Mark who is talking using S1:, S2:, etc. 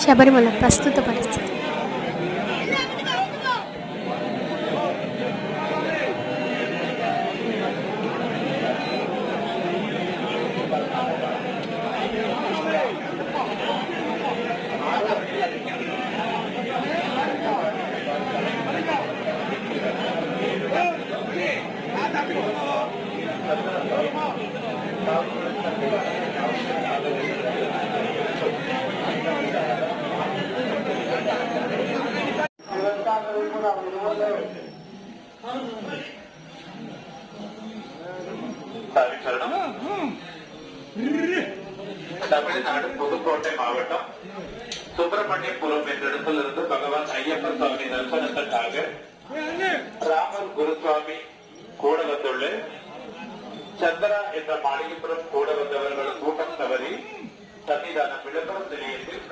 S1: శబరిమల ప్రస్తుత పరిస్థితి.
S2: தமிழ்நாடு புதுக்கோட்டை மாவட்டம் சுப்பிரமணியபுரம் என்ற இடத்திலிருந்து பகவான் ஐயப்பன் சுவாமி தரிசனத்திற்காக ராமர் குருசுவாமி கூட வந்துள்ள சந்திரா என்ற மாளிகைப்புறம் கூட வந்தவர்கள் கூட்டம் தவறி சன்னிதான விளம்பரம் நிலையத்தில்